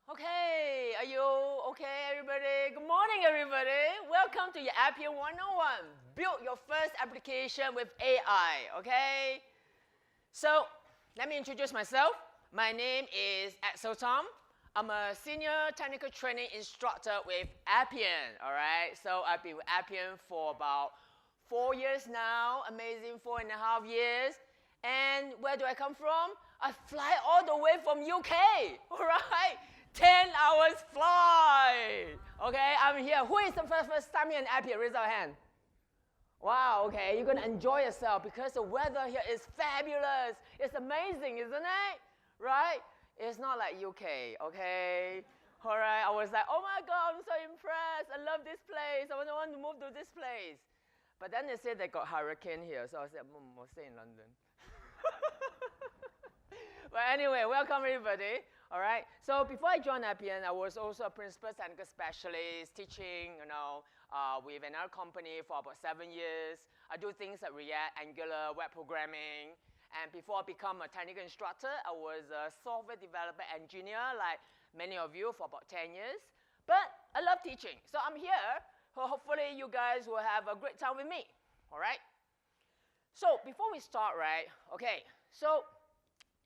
Okay, are you okay, everybody? Good morning, everybody. Welcome to your Appian 101. Build your first application with AI, okay? So, let me introduce myself. My name is Axel Tom. I'm a senior technical training instructor with Appian, all right? So, I've been with Appian for about 4 years now, amazing 4.5 years. And where do I come from? I fly all the way from UK, all right? 10 hours flight. Okay, I'm here. Who is the first time here in Appian? Raise your hand. Wow, okay, you're going to enjoy yourself because the weather here is fabulous. It's amazing, isn't it? Right? It's not like UK, okay? All right, I was like, oh my God, I'm so impressed. I love this place. I want to move to this place. But then they said they got hurricane here, so I said, I'll stay in London. But anyway, welcome everybody. All right. So before I joined Appian, I was also a principal technical specialist teaching, with another company for about 7 years. I do things like React, Angular, web programming. And before I become a technical instructor, I was a software developer engineer, like many of you, for about 10 years. But I love teaching, so I'm here. Hopefully, you guys will have a great time with me. All right. So before we start, right? Okay. So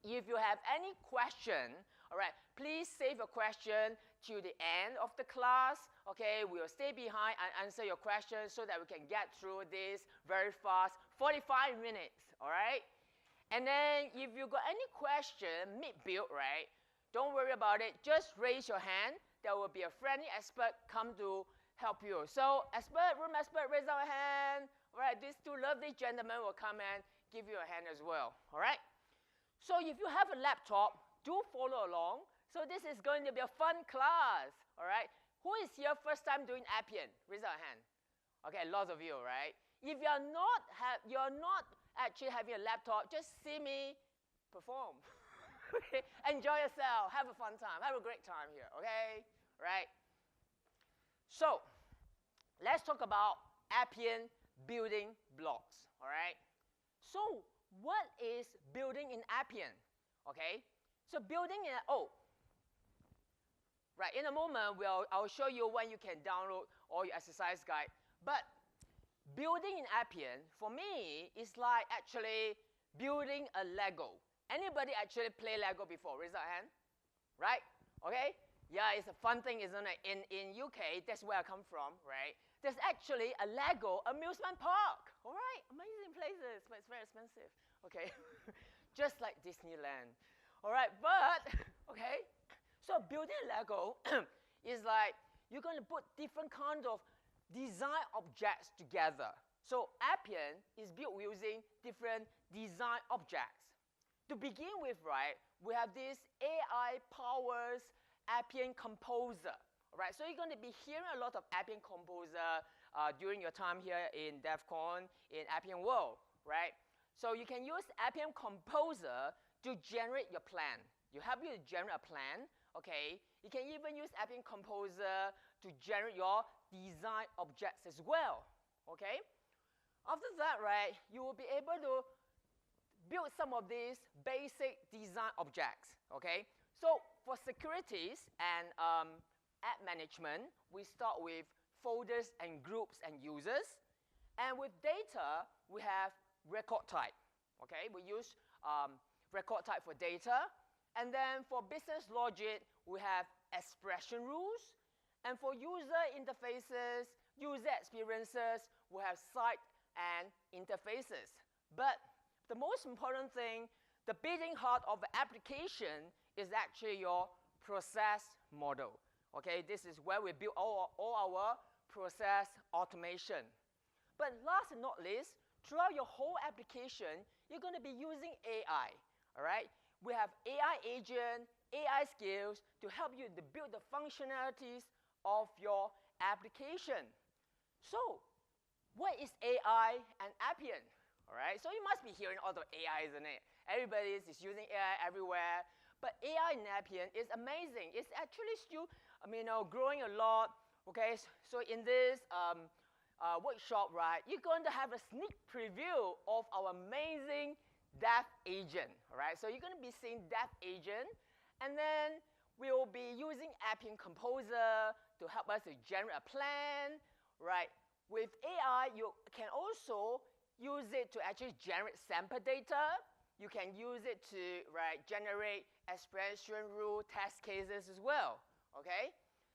if you have any question, all right, please save a question to the end of the class. Okay, we'll stay behind and answer your questions so that we can get through this very fast, 45 minutes, all right? And then if you got any question mid-build, right, don't worry about it. Just raise your hand. There will be a friendly expert come to help you. So room expert, raise our hand. All right, these two lovely gentlemen will come and give you a hand as well, all right? So if you have a laptop, do follow along. So this is going to be a fun class, all right? Who is here first time doing Appian? Raise your hand. Okay, lots of you, right? If you're not actually having a laptop, just see me perform. Okay? Enjoy yourself. Have a fun time. Have a great time here, okay? Right? So let's talk about Appian building blocks, all right? So what is building in Appian? Okay, so building in, right, in a moment, I'll show you when you can download all your exercise guide. But building in Appian, for me, is like actually building a Lego. Anybody actually play Lego before? Raise your hand. Right? Okay? Yeah, it's a fun thing, isn't it? In UK, that's where I come from, right? There's actually a Lego amusement park. All right? Amazing places, but it's very expensive. Okay? Just like Disneyland. All right, but, okay, so building Lego is like you're going to put different kinds of design objects together. So Appian is built using different design objects. To begin with, right, we have this AI powers Appian Composer. All right, so you're going to be hearing a lot of Appian Composer during your time here in DevCon, in Appian World, right? So you can use Appian Composer to generate your plan. You help you to generate a plan, okay? You can even use Appian Composer to generate your design objects as well, okay? After that, right, you will be able to build some of these basic design objects, okay? So for securities and app management, we start with folders and groups and users. And with data, we have record type, okay? We use record type for data. And then for business logic, we have expression rules. And for user interfaces, user experiences, we have site and interfaces. But the most important thing, the beating heart of the application is actually your process model. Okay, this is where we build all our process automation. But last and not least, throughout your whole application, you're going to be using AI, all right? We have AI agent, AI skills to help you to build the functionalities of your application. So, what is AI and Appian? All right, so you must be hearing all the AI, isn't it? Everybody is using AI everywhere. But AI in Appian is amazing. It's actually still, growing a lot. Okay, so in this workshop, right, you're going to have a sneak preview of our amazing Dev Agent. All right, so you're going to be seeing Dev Agent, and then we will be using Appian Composer to help us to generate a plan, right? With AI, you can also use it to actually generate sample data. You can use it to generate expression rule test cases as well, okay?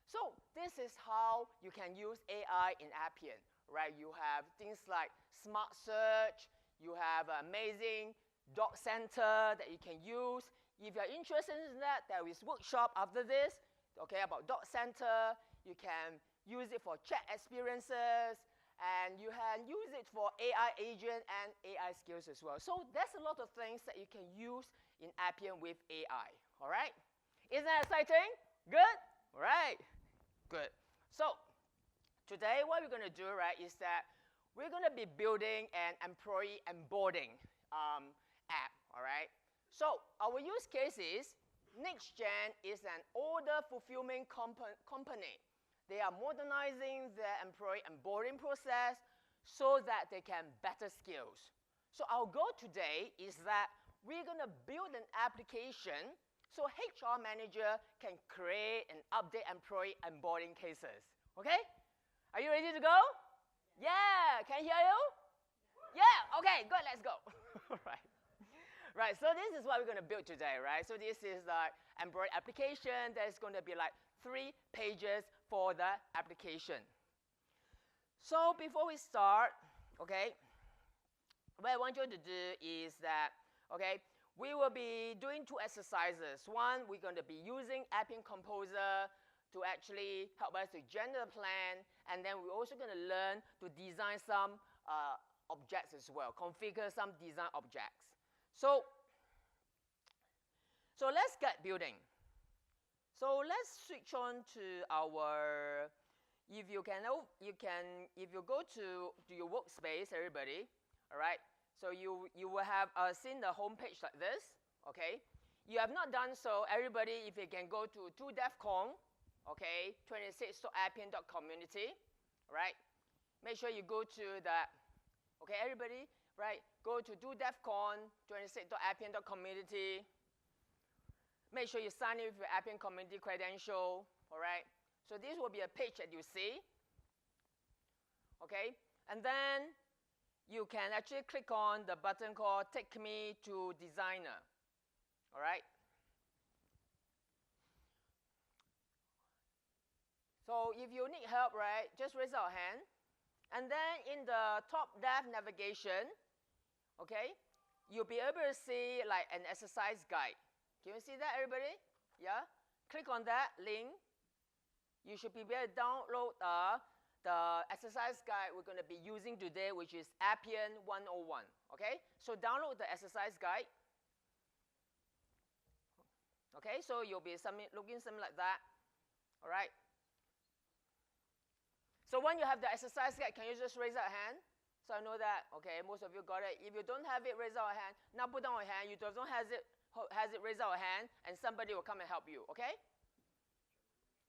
So this is how you can use AI in Appian, right? You have things like smart search, you have amazing doc center that you can use. If you're interested in that, there is workshop after this, okay, about doc center. You can use it for chat experiences, and you can use it for AI agent and AI skills as well. So there's a lot of things that you can use in Appian with AI, all right? Isn't that exciting? Good? All right, good. So today what we're going to do, right, is that we're going to be building an employee onboarding app, all right? So our use case is NextGen is an order fulfillment company. They are modernizing their employee onboarding process so that they can better skills. So our goal today is that we're going to build an application so HR manager can create and update employee onboarding cases. Okay? Are you ready to go? Yeah. Can I hear you? Yeah. Okay, good. Let's go. Right. Right, so this is what we're going to build today, right? So this is the employee application. There's going to be like 3 pages for the application. So before we start, okay, what I want you to do is that, okay, we will be doing 2 exercises. One, we're going to be using Appian Composer to actually help us to generate a plan, and then we're also going to learn to design some objects as well, configure some design objects. So let's get building. So let's switch on to our, if you go to your workspace, everybody, all right? So you will have seen the home page like this, okay? You have not done so, everybody, if you can go to DevCon, okay, 26.appian.community, right? Make sure you go to that, okay, everybody, right? Go to DevCon, 26.appian.community. Make sure you sign in with your Appian community credential, all right? So this will be a page that you see, okay? And then you can actually click on the button called Take Me to Designer, all right? So if you need help, right, just raise your hand. And then in the top left navigation, okay, you'll be able to see like an exercise guide. Can you see that, everybody? Yeah? Click on that link. You should be able to download the exercise guide we're going to be using today, which is Appian 101, okay? So download the exercise guide. Okay, so you'll be looking something like that, all right? So when you have the exercise guide, can you just raise your hand? So I know that, okay, most of you got it. If you don't have it, raise your hand. Now put down your hand. You don't have it, raise your hand, and somebody will come and help you, okay?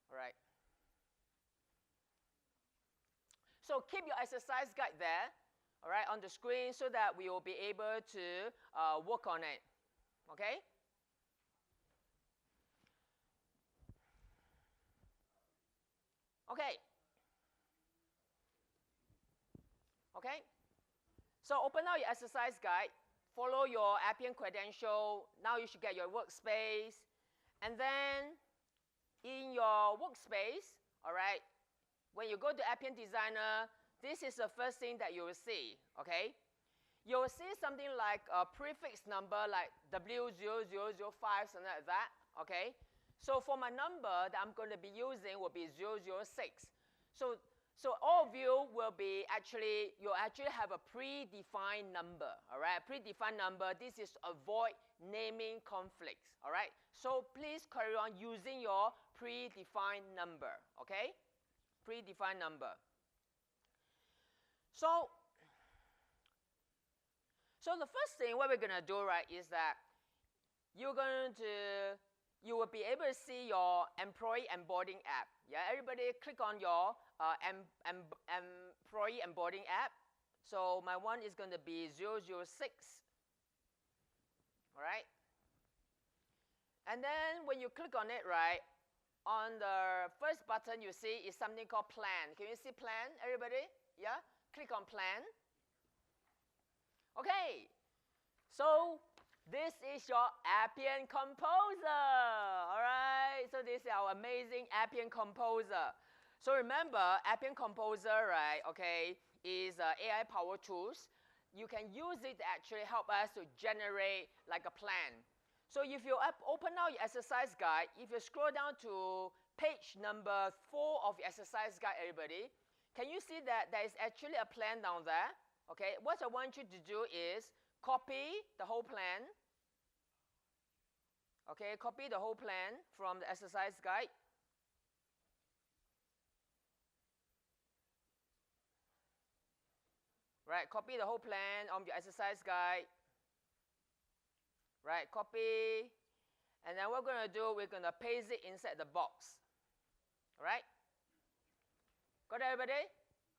All right. So keep your exercise guide there, all right, on the screen so that we will be able to work on it, okay? Okay. Okay? So open out your exercise guide, follow your Appian credential. Now you should get your workspace. And then in your workspace, all right, when you go to Appian Designer, this is the first thing that you will see, okay? You will see something like a prefix number like W0005, something like that, okay? So for my number that I'm going to be using will be 006. So all of you will be you'll actually have a predefined number, all right? Predefined number, this is to avoid naming conflicts, all right? So please carry on using your predefined number, okay? Predefined number. So the first thing what we're going to do, right, is that you will be able to see your employee onboarding app. Yeah, everybody click on your employee onboarding app. So my one is going to be 006. All right. And then when you click on it, right, on the first button you see is something called plan. Can you see plan, everybody? Yeah? Click on plan. Okay. So this is your Appian Composer. All right? So this is our amazing Appian Composer. So remember, Appian Composer, right, okay, is AI power tools. You can use it to actually help us to generate like a plan. So if you open out your exercise guide, if you scroll down to page number 4 of your exercise guide, everybody, can you see that there is actually a plan down there? Okay, what I want you to do is copy the whole plan. Okay, copy the whole plan from the exercise guide. Right, copy the whole plan on your exercise guide. Right, copy. And then what we're going to do, we're going to paste it inside the box. All right? Got everybody?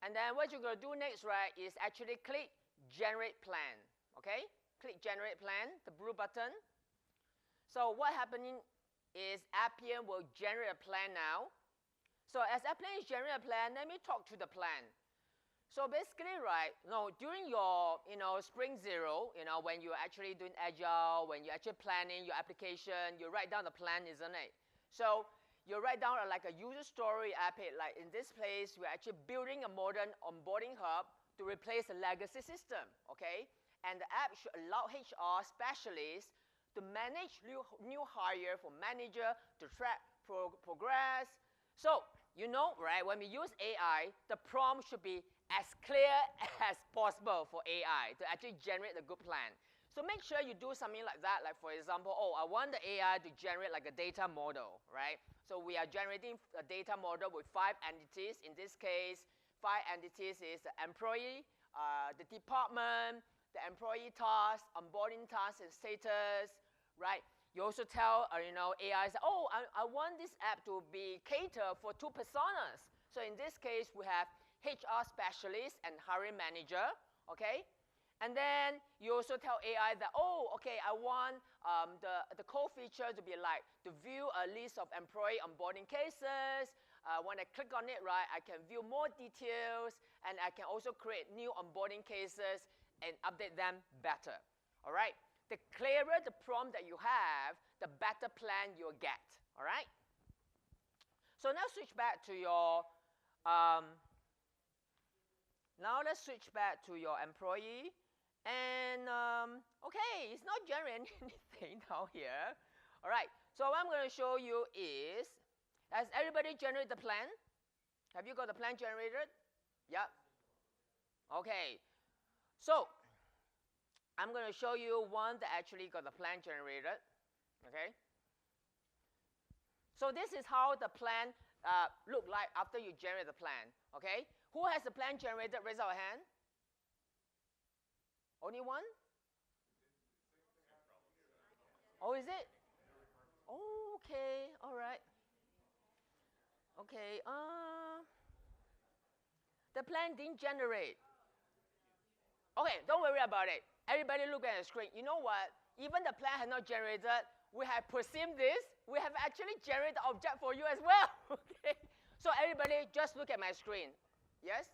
And then what you're going to do next, right, is actually click Generate Plan. Okay? Click Generate Plan, the blue button. So what happening is Appian will generate a plan now. So as Appian is generating a plan, let me talk to the plan. So basically, right, during your, Spring Zero, when you're actually doing Agile, when you're actually planning your application, you write down the plan, isn't it? So you write down like a user story app. Like in this place, we're actually building a modern onboarding hub to replace a legacy system, okay? And the app should allow HR specialists to manage new hire for manager to track progress. So, right, when we use AI, the prompt should be as clear as possible for AI to actually generate a good plan. So make sure you do something like that. Like for example, I want the AI to generate like a data model, right? So we are generating a data model with 5 entities. In this case, 5 entities is the employee, the department, the employee task, onboarding task and status, right? You also tell, AI, I want this app to be catered for 2 personas. So in this case, we have HR specialist and hiring manager, okay? And then you also tell AI that, I want the core feature to be like to view a list of employee onboarding cases. When I click on it, right, I can view more details, and I can also create new onboarding cases and update them better, all right? The clearer the prompt that you have, the better plan you'll get, all right? So now switch back to your, now let's switch back to your employee. And, okay, it's not generating anything down here. All right, so what I'm going to show you is, has everybody generated the plan? Have you got the plan generated? Yeah. Okay, so I'm going to show you one that actually got the plan generated, okay? So this is how the plan look like after you generate the plan, okay? Who has the plan generated? Raise our hand. Only one? Oh, is it? Oh, okay, all right. Okay, the plan didn't generate. Okay, don't worry about it. Everybody look at the screen. You know what? Even the plan has not generated. We have perceived this. We have actually generated the object for you as well. Okay. So everybody, just look at my screen. Yes?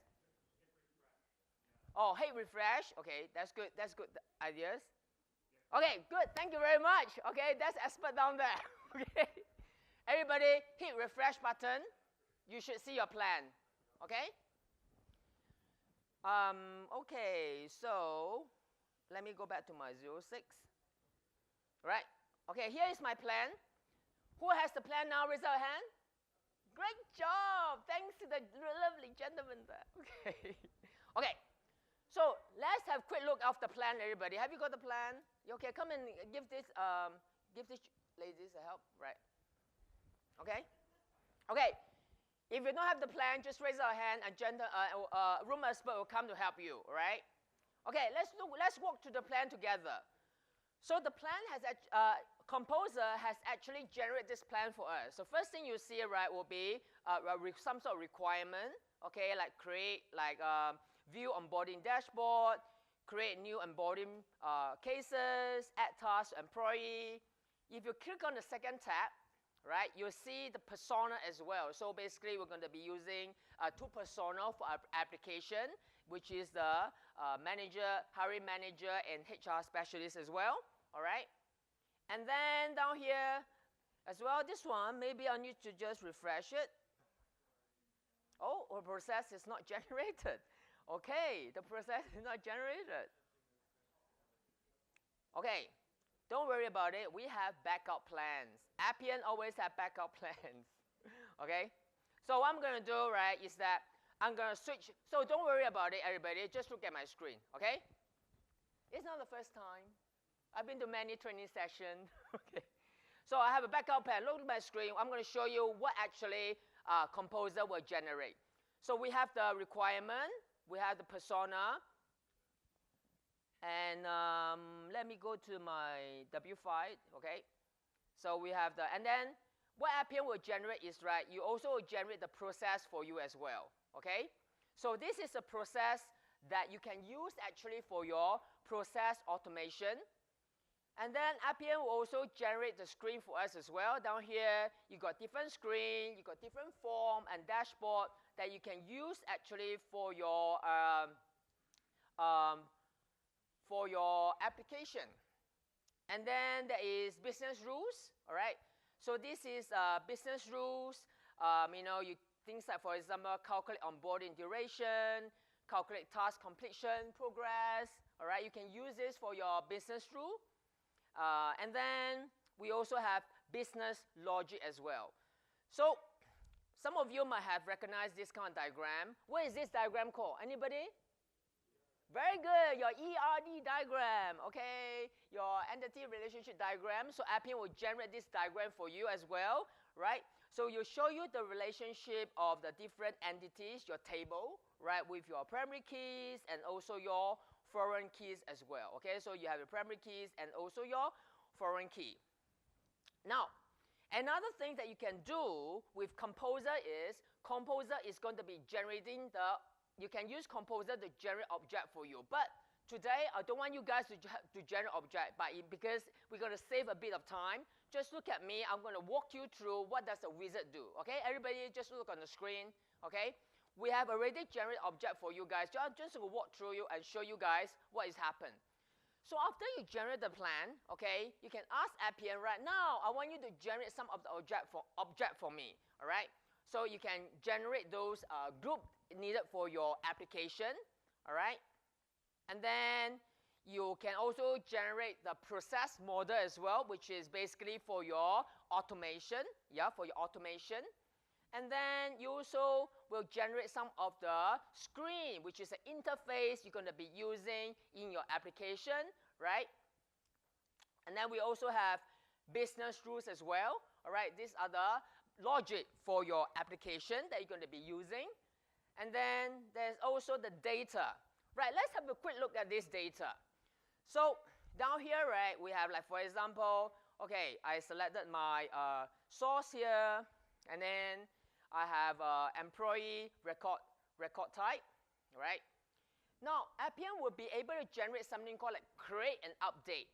Oh, hit refresh. Okay, that's good. That's good ideas. Okay, good. Thank you very much. Okay, that's expert down there. Okay. Everybody, hit refresh button. You should see your plan. Okay. Okay, so let me go back to my 06. Right. Okay, here is my plan. Who has the plan now? Raise your hand. Great job. Thanks to the lovely gentleman there. Okay. Okay. So let's have a quick look of the plan, everybody. Have you got the plan? Okay, come and give this ladies a help. Right. Okay. Okay. If you don't have the plan, just raise your hand and room expert will come to help you, all right? Okay, let's walk to the plan together. So the plan has, Composer has actually generated this plan for us. So first thing you see, right, will be some sort of requirement, okay, like create, view onboarding dashboard, create new onboarding cases, add tasks to employee. if you click on the second tab, right, you'll see the persona as well. So basically, we're going to be using two persona for our application, which is the manager, hiring manager, and HR specialist as well. All right. And then down here as well, this one, maybe I need to just refresh it. Oh, the process is not generated. Okay, the process is not generated. Okay, don't worry about it. We have backup plans. Appian always have backup plans. Okay, so what I'm going to do, right, is that I'm going to switch. So don't worry about it, everybody. Just look at my screen, okay? It's not the first time. I've been to many training sessions. Okay, so I have a backup plan. Look at my screen. I'm going to show you what actually Composer will generate. So we have the requirement, we have the persona, and let me go to my W file, okay? So we have the, and then what Appian will generate is, right, you also will generate the process for you as well, okay? So this is a process that you can use actually for your process automation. And then Appian will also generate the screen for us as well. Down here, you got different screen, you got different form and dashboard that you can use actually for your application. And then there is business rules, all right? So this is business rules. Things like, for example, calculate onboarding duration, calculate task completion progress, all right? You can use this for your business rule. And then we also have business logic as well. So some of you might have recognized this kind of diagram. What is this diagram called? Anybody? Very good, your ERD diagram, okay? Your entity relationship diagram. So Appian will generate this diagram for you as well, right? So you'll show you the relationship of the different entities, your table, right, with your primary keys and also your foreign keys as well, okay? So you have your primary keys and also your foreign key. Now, another thing that you can do with Composer is going to be generating the, you can use Composer to generate object for you. But today, I don't want you guys to generate object, but because we're going to save a bit of time, just look at me. I'm going to walk you through what does the wizard do, okay? Everybody just look on the screen, okay? We have already generated object for you guys. Just to walk through you and show you guys what has happened. So after you generate the plan, okay, you can ask Appian right now, I want you to generate some of the object for me, all right? So you can generate those group needed for your application, all right? And then you can also generate the process model as well, which is basically for your automation, yeah, for your automation. And then you also will generate some of the screen, which is an interface you're going to be using in your application, right? And then we also have business rules as well, all right? These are the logic for your application that you're going to be using. And then there's also the data, right? Let's have a quick look at this data. So down here, right, we have, like, for example, okay, I selected my source here, and then I have employee record type, right? Now, Appian will be able to generate something called like create and update.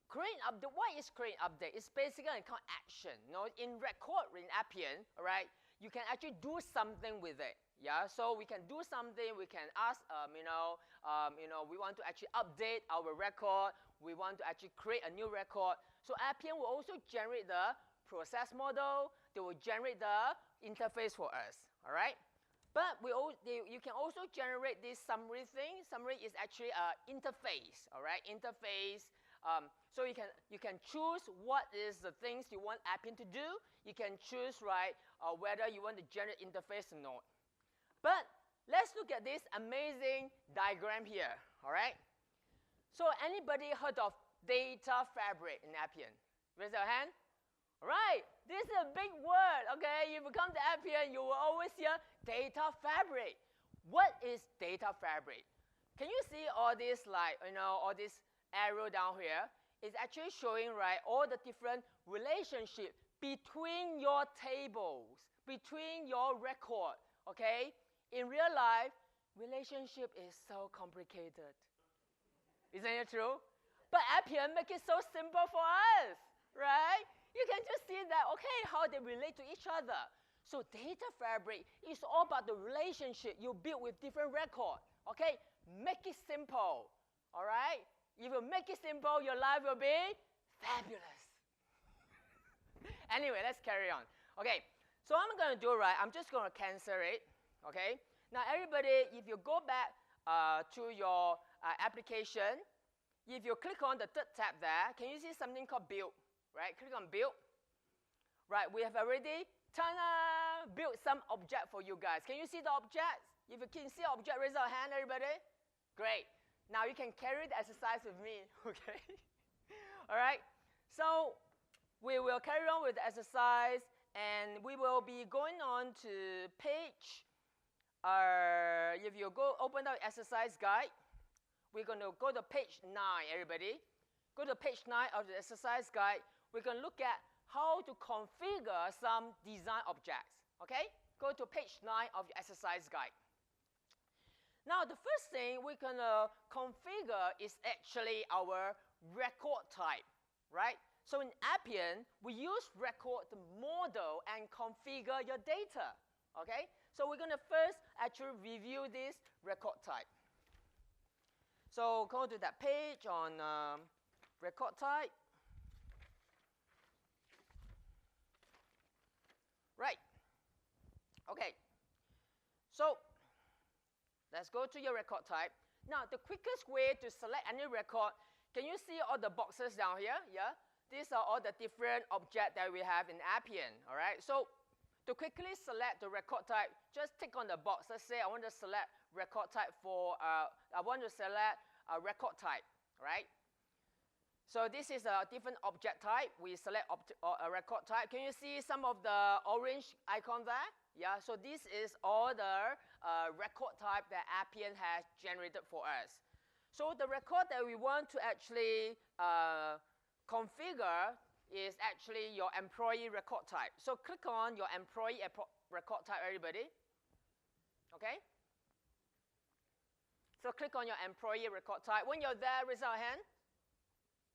Create and update, what is create and update? It's basically a kind of action. You know, in record, in Appian, all right, you can actually do something with it. Yeah, so we can do something, we can ask, we want to actually update our record, we want to actually create a new record. So Appian will also generate the process model, they will generate the interface for us, all right? But you can also generate this summary thing. Summary is actually an interface, all right? Interface. So you can choose what is the things you want Appian to do. You can choose, right, whether you want to generate interface or not. But let's look at this amazing diagram here, all right? So anybody heard of data fabric in Appian? Raise your hand. All right, this is a big word, okay? If you come to Appian, you will always hear data fabric. What is data fabric? Can you see all this, like, all this arrow down here? It's actually showing, right, all the different relationships between your tables, between your record, okay? In real life, relationship is so complicated. Isn't it true? But Appian make it so simple for us. right? You can just see that, okay, how they relate to each other. So data fabric is all about the relationship you build with different records, okay? Make it simple, all right? If you make it simple, your life will be fabulous. Anyway, let's carry on. Okay, so what I'm going to do, right, I'm just going to cancel it, okay? Now, everybody, if you go back to your application, if you click on the third tab there, can you see something called build, right? Click on build. Right, we have already built some object for you guys. Can you see the objects? If you can see object, raise your hand, everybody. Great. Now you can carry the exercise with me, okay? All right, so we will carry on with the exercise, and we will be going on to page, if you go open the exercise guide, we're going to go to page 9, everybody. Go to page 9 of the exercise guide. We're going to look at how to configure some design objects, okay? Go to page 9 of the exercise guide. Now, the first thing we're going to configure is actually our record type, right? So in Appian, we use record to model and configure your data, okay? So we're going to first actually review this record type. So go to that page on record type. Right. Okay. So let's go to your record type. Now, the quickest way to select any record, can you see all the boxes down here? Yeah. These are all the different objects that we have in Appian, all right? So to quickly select the record type, just tick on the box. Let's say I want to select record type for, I want to select a record type, right? So this is a different object type. We select a record type. Can you see some of the orange icon there? Yeah, so this is all the record type that Appian has generated for us. So the record that we want to actually configure is actually your employee record type. So click on your employee record type, everybody. Okay? So click on your employee record type. When you're there, raise your hand.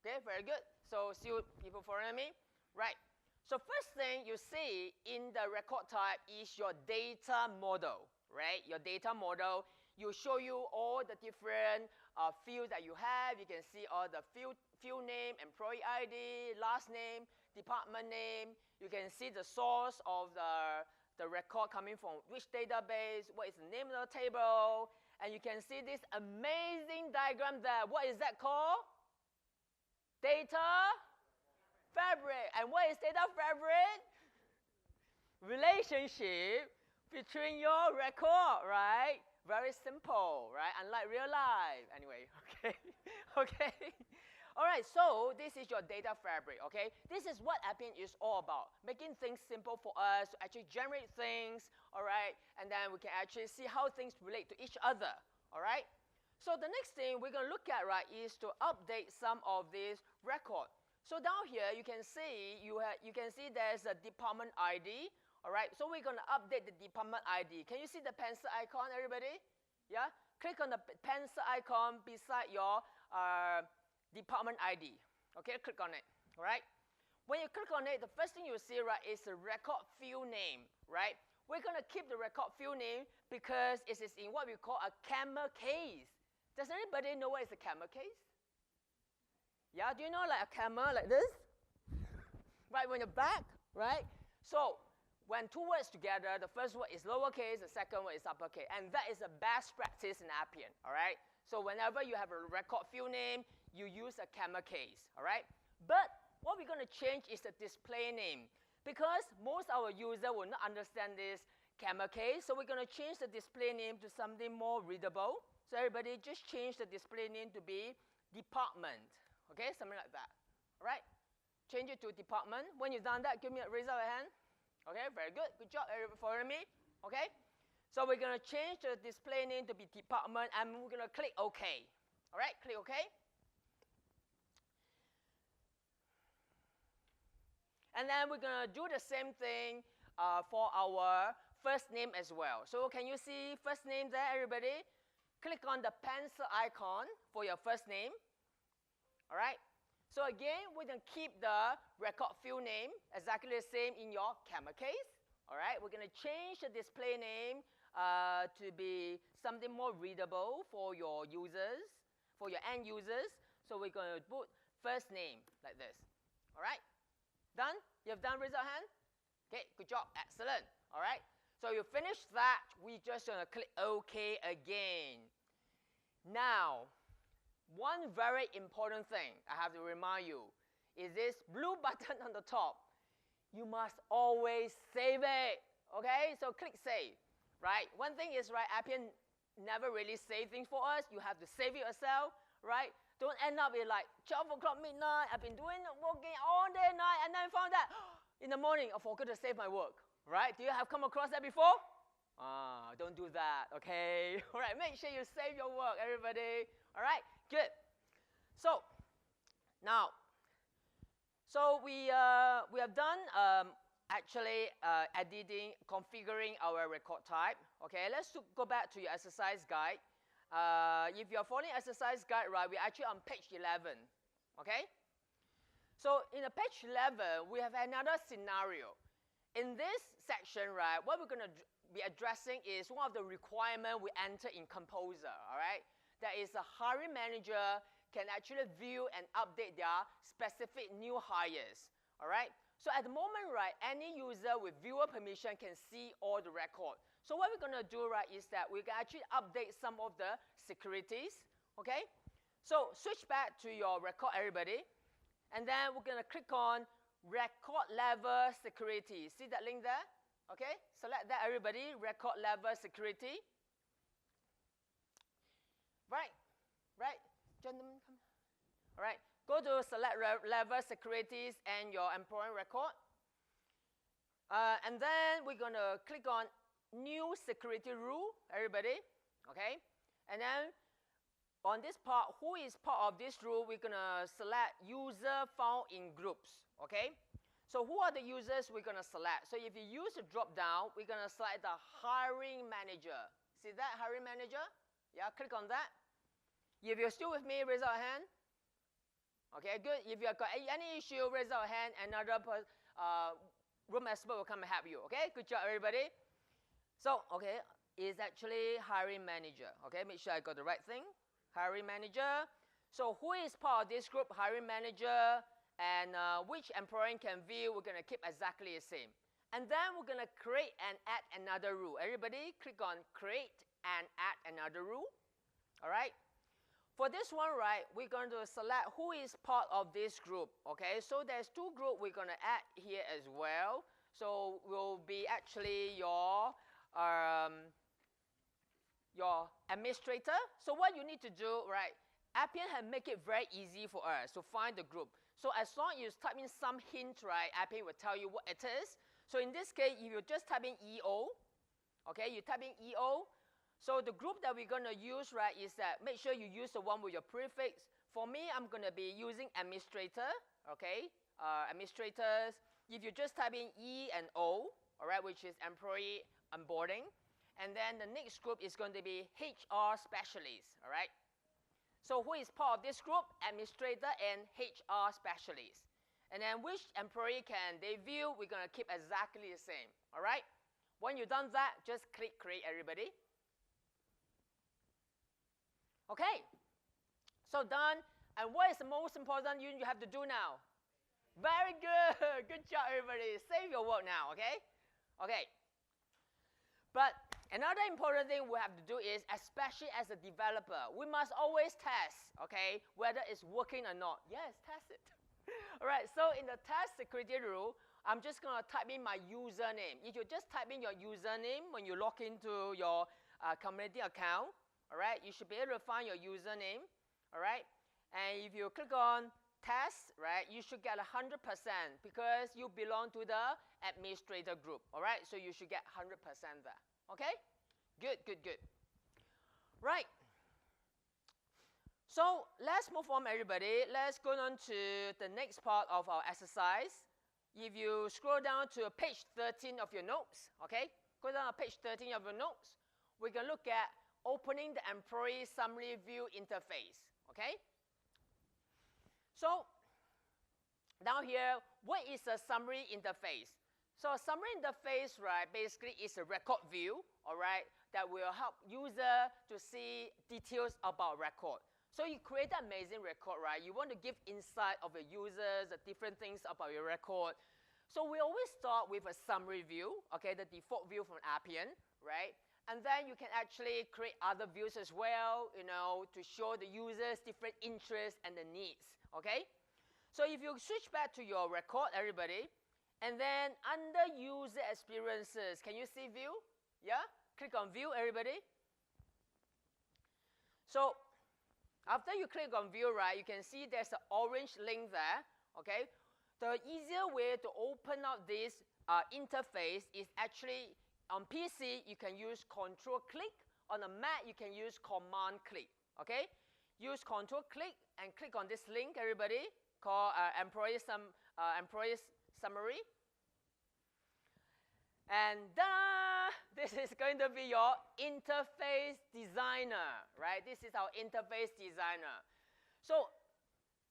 Okay, very good. So see people following me? Right. So first thing you see in the record type is your data model, right? Your data model, will show you all the different fields that you have. You can see all the field name, employee ID, last name, department name. You can see the source of the record coming from which database, what is the name of the table, and you can see this amazing diagram there. What is that called? Data fabric. And what is data fabric? Relationship between your record, right? Very simple, right? Unlike real life. Anyway, okay. Okay. All right, so this is your data fabric, okay? This is what Appian is all about, making things simple for us to actually generate things, all right? And then we can actually see how things relate to each other, all right? So the next thing we're going to look at, right, is to update some of these records. So down here, you can see there's a department ID, all right? So we're going to update the department ID. Can you see the pencil icon, everybody? Yeah? Click on the pencil icon beside your department ID. Okay, click on it, all right? When you click on it, the first thing you see, right, is the record field name, right? We're going to keep the record field name because it is in what we call a camel case. Does anybody know what is a camel case? Yeah, do you know like a camel like this? Right, when you're back, right? So when two words together, the first word is lowercase, the second word is uppercase. And that is a best practice in Appian, all right? So whenever you have a record field name, you use a camel case, all right? But what we're going to change is the display name because most of our users will not understand this camel case. So we're going to change the display name to something more readable. So everybody just change the display name to be department, okay? Something like that, all right? Change it to department. When you've done that, raise up your hand. Okay, very good. Good job, everybody following me, okay? So we're going to change the display name to be department, and we're going to click OK. All right, click OK. And then we're going to do the same thing for our first name as well. So can you see first name there, everybody? Click on the pencil icon for your first name. All right? So again, we're going to keep the record field name, exactly the same in your camera case. All right, we're going to change the display name to be something more readable for your users, for your end users. So we're going to put first name like this. All right, done? You've done, raise your hand? Okay, good job, excellent. All right, so you finish that, we just going to click OK again. Now, one very important thing I have to remind you is this blue button on the top. You must always save it, okay? So click save, right? One thing is, right, Appian never really save things for us. You have to save it yourself, right? Don't end up with like 12 o'clock midnight, I've been working all day and night, and then found out in the morning, I forgot to save my work, right? Do you have come across that before? Don't do that, okay? All right, make sure you save your work, everybody. All right, good. So, now, we have done actually editing, configuring our record type. Okay, let's go back to your exercise guide. If you're following exercise guide, right, we're actually on page 11. Okay? So in the page 11, we have another scenario. In this section, right, what we're going to be addressing is one of the requirements we enter in Composer. All right? That is a hiring manager can actually view and update their specific new hires, all right? So at the moment, right, any user with viewer permission can see all the record. So what we're going to do, right, is that we can actually update some of the securities, okay? So switch back to your record, everybody, and then we're going to click on record level security. See that link there? Okay, select that, everybody, record level security. Right. Gentlemen, come. All right, go to select level securities and your employee record. And then we're going to click on new security rule, everybody, okay? And then on this part, who is part of this rule, we're going to select user found in groups, okay? So who are the users we're going to select? So if you use the drop down, we're going to select the hiring manager. See that, hiring manager? Yeah, click on that. If you're still with me, raise your hand. Okay, good. If you've got any issue, raise your hand. Another room expert will come and help you. Okay, good job, everybody. So, okay, it's actually hiring manager. Okay, make sure I got the right thing. Hiring manager. So who is part of this group? Hiring manager. And which employee can view, we're going to keep exactly the same. And then we're going to create and add another rule. Everybody click on create and add another rule. All right. For this one, right, we're going to select who is part of this group, okay? So there's two groups we're going to add here as well. So will be actually your administrator. So what you need to do, right, Appian has make it very easy for us to find the group. So as long as you type in some hint, right, Appian will tell you what it is. So in this case, if you just type in EO, okay, you type in EO, so the group that we're going to use, right, is that make sure you use the one with your prefix. For me, I'm going to be using administrator, okay, administrators. If you just type in E and O, all right, which is employee onboarding, and then the next group is going to be HR specialist, all right. So who is part of this group? Administrator and HR specialist. And then which employee can they view? We're going to keep exactly the same, all right. When you've done that, just click create, everybody. Okay, so done. And what is the most important you have to do now? Very good. Good job, everybody. Save your work now, okay? Okay. But another important thing we have to do is, especially as a developer, we must always test, okay, whether it's working or not. Yes, test it. All right, so in the test security rule, I'm just going to type in my username. If you just type in your username when you log into your community account, all right, you should be able to find your username, all right? And if you click on test, right, you should get 100% because you belong to the administrator group, all right? So you should get 100% there, okay? Good. Right. So let's move on, everybody. Let's go on to the next part of our exercise. If you scroll down to page 13 of your notes, okay? Go down to page 13 of your notes. We can look at opening the employee summary view interface, okay? So down here, what is a summary interface? So a summary interface, right, basically is a record view, all right, that will help user to see details about record. So you create an amazing record, right? You want to give insight of your users, the different things about your record. So we always start with a summary view, okay, the default view from Appian, right? And then you can actually create other views as well, you know, to show the users different interests and the needs, okay? So if you switch back to your record, everybody, and then under user experiences, can you see view? Yeah? Click on view, everybody. So after you click on view, right, you can see there's an orange link there, okay? The easier way to open up this interface is actually on PC, you can use Control click. On a Mac, you can use Command click, okay? Use Control click and click on this link, everybody, called Employee Summary. And da! This is going to be your interface designer, right? This is our interface designer. So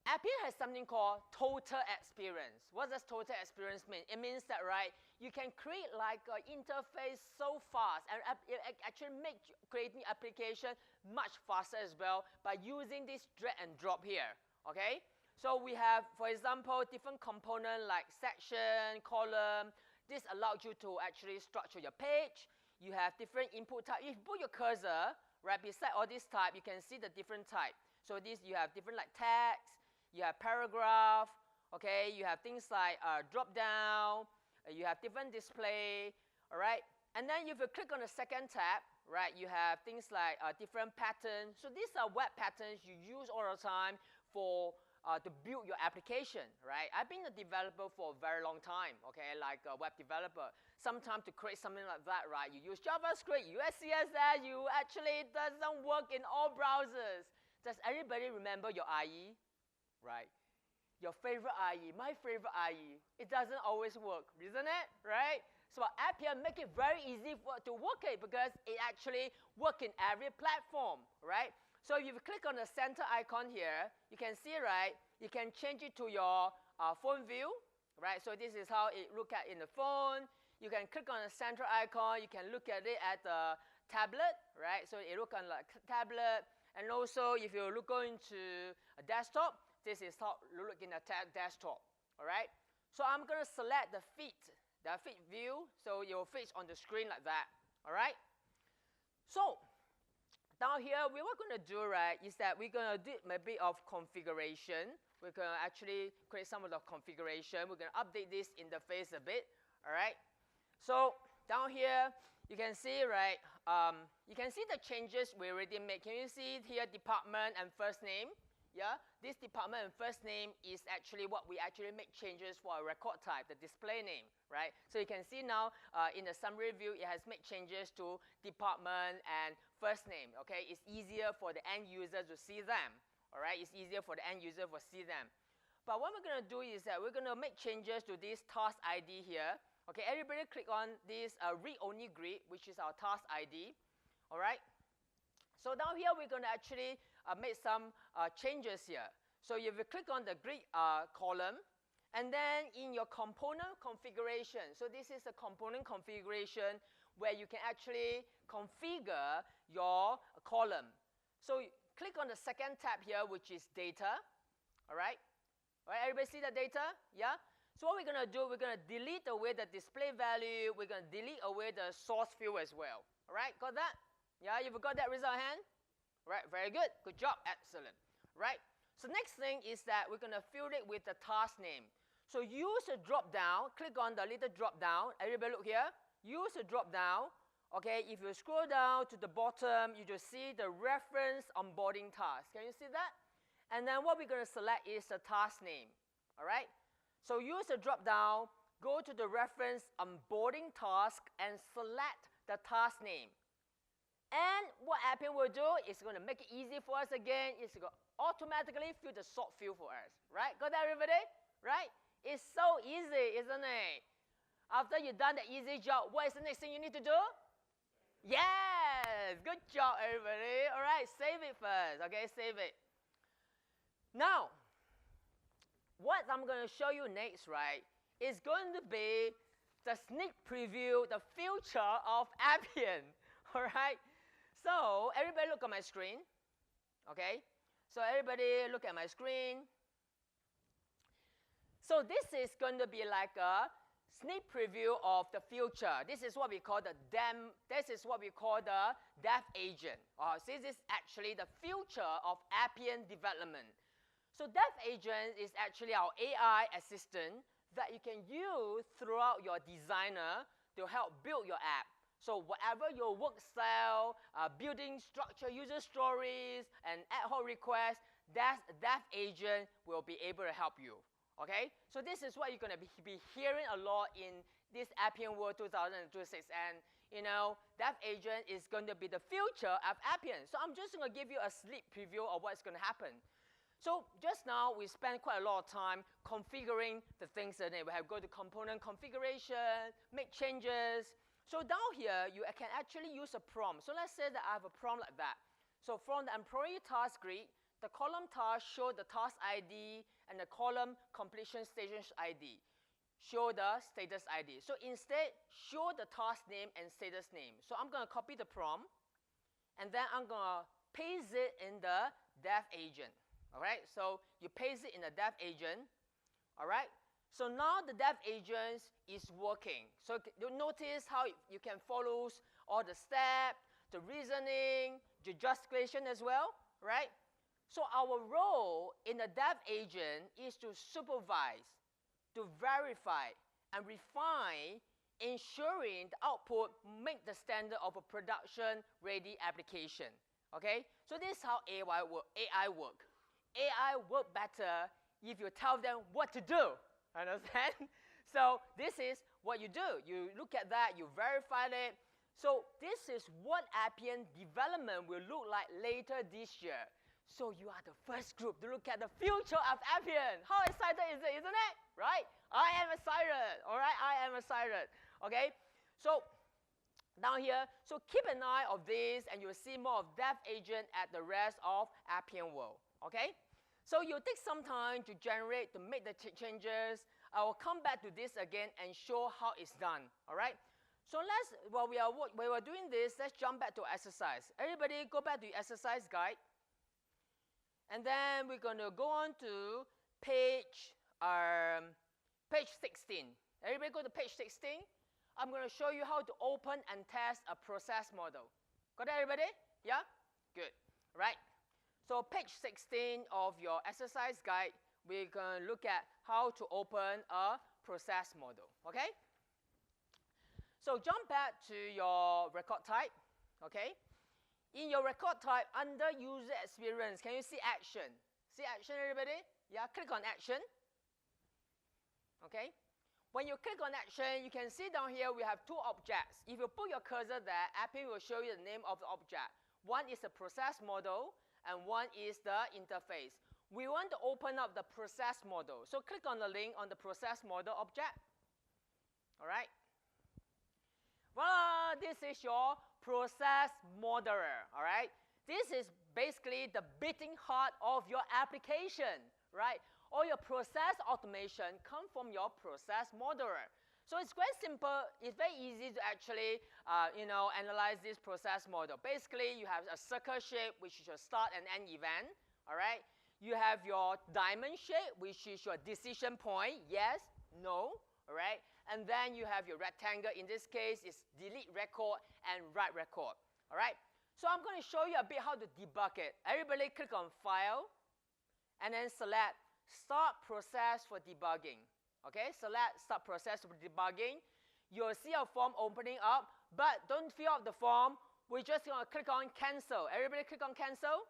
Appian has something called total experience. What does total experience mean? It means that, right, you can create like an interface so fast and it actually make creating application much faster as well by using this drag and drop here, okay? So we have, for example, different components like section, column. This allows you to actually structure your page. You have different input type. If you put your cursor right beside all this type, you can see the different type. So this, you have different like text, you have paragraph, okay? You have things like drop down, you have different display, all right? And then if you click on the second tab, right, you have things like different patterns. So these are web patterns you use all the time for to build your application, right? I've been a developer for a very long time, okay, like a web developer. Sometimes to create something like that, right, you use JavaScript, you use CSS, you actually doesn't work in all browsers. Does everybody remember your IE, right? Your favorite IE, my favorite IE. It doesn't always work, isn't it, right? So Appian make it very easy to work it because it actually works in every platform, right? So if you click on the center icon here, you can see, right, you can change it to your phone view, right? So this is how it look at in the phone. You can click on the center icon. You can look at it at the tablet, right? So it look on like tablet. And also, if you look into a desktop, this is how you look in a desktop, all right? So I'm going to select the feed view. So your feet on the screen like that, all right? So down here, what we're going to do, right, is that we're going to do a bit of configuration. We're going to actually create some of the configuration. We're going to update this interface a bit, all right? So down here, you can see, right, you can see the changes we already made. Can you see here, department and first name? Yeah, this department and first name is actually what we actually make changes for our record type, the display name, right? So you can see now in the summary view, it has made changes to department and first name, okay? It's easier for the end user to see them, all right? It's easier for the end user to see them. But what we're going to do is that we're going to make changes to this task ID here. Okay, everybody click on this read-only grid, which is our task ID, all right? So down here, we're going to actually make some changes here. So if you click on the grid column, and then in your component configuration, so this is a component configuration where you can actually configure your column. So click on the second tab here, which is data, all right? All right, everybody see the data? Yeah? So what we're going to do, we're going to delete away the display value. We're going to delete away the source field as well. All right, got that? Yeah, you've got that, raise our hand. Right, very good. Good job, excellent. Right, so next thing is that we're going to fill it with the task name. So use the drop down, click on the little drop down. Everybody look here. Use the drop down. Okay, if you scroll down to the bottom, you just see the reference onboarding task. Can you see that? And then what we're going to select is the task name. All right, so use the drop down, go to the reference onboarding task, and select the task name. And what Appian will do is going to make it easy for us again. It's going to automatically fill the sort field for us. Right? Got that, everybody? Right? It's so easy, isn't it? After you've done the easy job, what is the next thing you need to do? Yes! Good job, everybody. All right, save it first. Okay, save it. Now, what I'm going to show you next, right, is going to be the sneak preview, the future of Appian. All right? So everybody look at my screen. Okay? So everybody look at my screen. So this is going to be like a sneak preview of the future. This is what we call the dev agent. So this is actually the future of Appian development. So dev agent is actually our AI assistant that you can use throughout your designer to help build your app. So whatever your work style, building structure, user stories, and ad hoc requests, that dev agent will be able to help you. Okay? So this is what you're going to be hearing a lot in this Appian World 2026. And, you know, dev agent is going to be the future of Appian. So I'm just going to give you a sneak preview of what's going to happen. So just now, we spent quite a lot of time configuring the things that we have. Go to component configuration, make changes. So down here, you can actually use a prompt. So let's say that I have a prompt like that. So from the employee task grid, the column task show the task ID, and the column completion status ID show the status ID. So instead, show the task name and status name. So I'm going to copy the prompt, and then I'm going to paste it in the dev agent. All right, so you paste it in the dev agent. All right, so now the dev agent is working. So you notice how you can follow all the steps, the reasoning, the justification as well, right? So our role in the dev agent is to supervise, to verify, and refine, ensuring the output make the standard of a production-ready application. Okay? So this is how AI work. AI work better if you tell them what to do. Understand? So this is what you do. You look at that, you verify it. So this is what Appian development will look like later this year. So you are the first group to look at the future of Appian. How excited is it, isn't it? Right? I am excited. All right? I am excited. Okay? So down here, so keep an eye of this, and you'll see more of dev agent at the rest of Appian World. Okay? So you'll take some time to generate, to make the changes. I will come back to this again and show how it's done. All right? So while we are doing this, let's jump back to exercise. Everybody go back to the exercise guide. And then we're going to go on to page 16. Everybody go to page 16. I'm going to show you how to open and test a process model. Got it, everybody? Yeah? Good. Right. So page 16 of your exercise guide, we're going to look at how to open a process model. Okay? So jump back to your record type. Okay? In your record type, under user experience, can you see action? See action, everybody? Yeah, click on action. Okay? When you click on action, you can see down here we have two objects. If you put your cursor there, Appian will show you the name of the object. One is the process model, and one is the interface. We want to open up the process model. So click on the link on the process model object. All right? Well, this is your process modeler, all right? This is basically the beating heart of your application, right? All your process automation come from your process modeler. So it's quite simple. It's very easy to actually, analyze this process model. Basically, you have a circle shape, which is your start and end event, all right? You have your diamond shape, which is your decision point, yes, no, all right? And then you have your rectangle. In this case, it's delete record and write record. All right? So I'm going to show you a bit how to debug it. Everybody click on File, and then select Start Process for Debugging. Okay? Select Start Process for Debugging. You'll see a form opening up, but don't fill out the form. We're just going to click on Cancel. Everybody click on Cancel.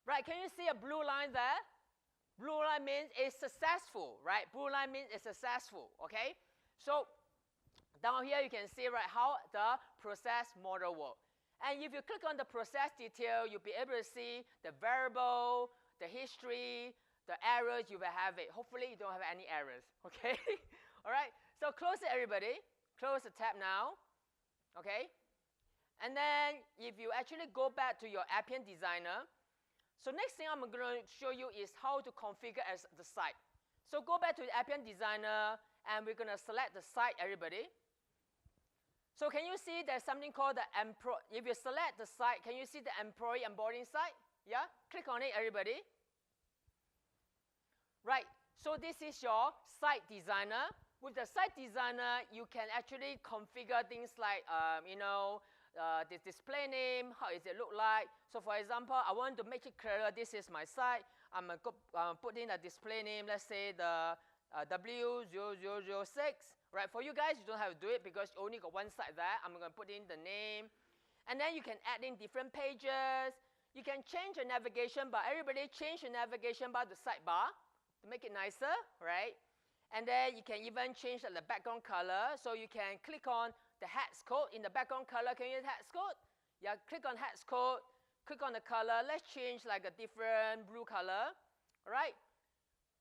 Right? Can you see a blue line there? Blue line means it's successful, right? Blue line means it's successful, okay? So down here you can see, right, how the process model works. And if you click on the process detail, you'll be able to see the variable, the history, the errors you will have it. Hopefully you don't have any errors, okay? All right, so close it, everybody. Close the tab now, okay? And then if you actually go back to your Appian Designer, so next thing I'm going to show you is how to configure as the site. So go back to the Appian Designer, and we're going to select the site, everybody. So can you see there's something called the employee? If you select the site, can you see the employee onboarding site? Yeah? Click on it, everybody. Right. So this is your site designer. With the site designer, you can actually configure things like, the display name, how does it look like. So for example, I want to make it clearer, this is my site. I'm going to put in a display name, let's say the W0006. Right, for you guys, you don't have to do it because you only got one site there. I'm going to put in the name. And then you can add in different pages. You can change the navigation bar. Everybody change the navigation bar to sidebar to make it nicer, right? And then you can even change the background color. So you can click on the hex code in the background color. Can you use hex code? Yeah, click on hex code. Click on the color. Let's change like a different blue color, all right?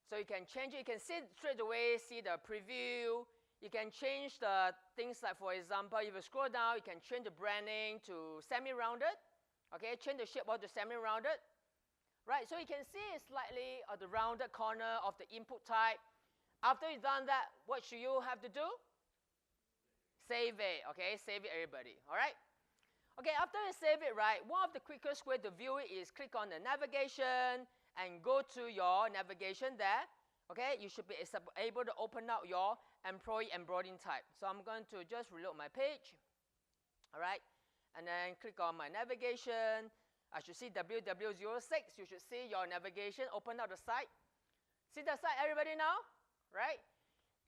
So you can change it. You can see straight away, see the preview. You can change the things like, for example, if you scroll down, you can change the branding to semi-rounded. Okay, change the shape of the semi-rounded. Right, so you can see it's slightly at the rounded corner of the input type. After you've done that, what should you have to do? Save it, okay? Save it, everybody, all right? Okay, after you save it, right, one of the quickest way to view it is click on the navigation and go to your navigation there, okay? You should be able to open out your employee onboarding type. So I'm going to just reload my page, all right? And then click on my navigation. I should see W006. You should see your navigation, open out the site. See the site, everybody now? Right?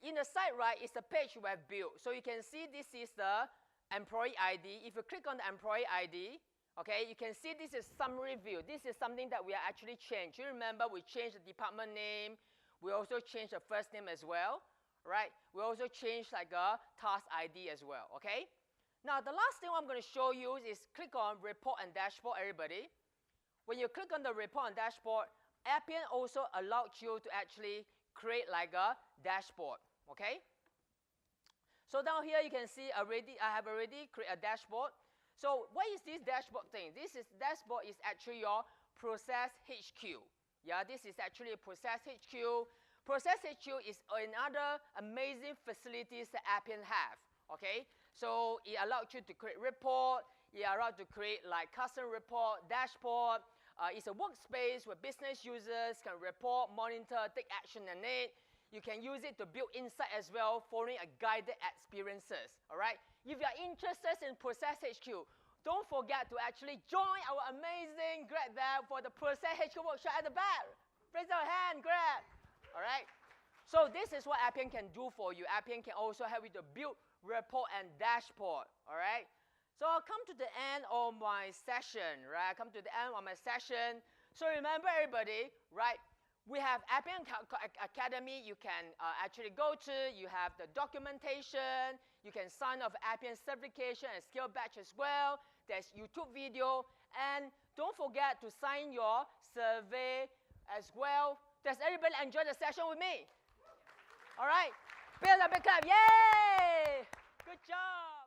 In the site, right, it's the page we have built. So you can see this is the employee ID. If you click on the employee ID, okay, you can see this is summary view. This is something that we are actually changed. You remember we changed the department name. We also changed the first name as well, right? We also changed like a task ID as well, okay? Now, the last thing I'm going to show you is click on report and dashboard, everybody. When you click on the report and dashboard, Appian also allows you to actually create like a dashboard, okay? So down here you can see I have already created a dashboard. So what is this dashboard thing? Dashboard is actually your process HQ. Yeah, this is actually a process HQ. Process HQ is another amazing facilities that Appian have, okay? So it allows you to create report. It allows you to create like custom report, dashboard. It's a workspace where business users can report, monitor, take action on it. You can use it to build insight as well, following a guided experiences, all right? If you're interested in Process HQ, don't forget to actually join our amazing Grab there for the Process HQ workshop at the back. Raise your hand, Grab, all right? So this is what Appian can do for you. Appian can also help you to build report and dashboard, all right? So I'll come to the end of my session, right? Come to the end of my session. So remember, everybody, right? We have Appian Academy you can actually go to. You have the documentation. You can sign up for Appian certification and skill batch as well. There's YouTube video. And don't forget to sign your survey as well. Does everybody enjoy the session with me? All right. Big clap. Yay! Good job.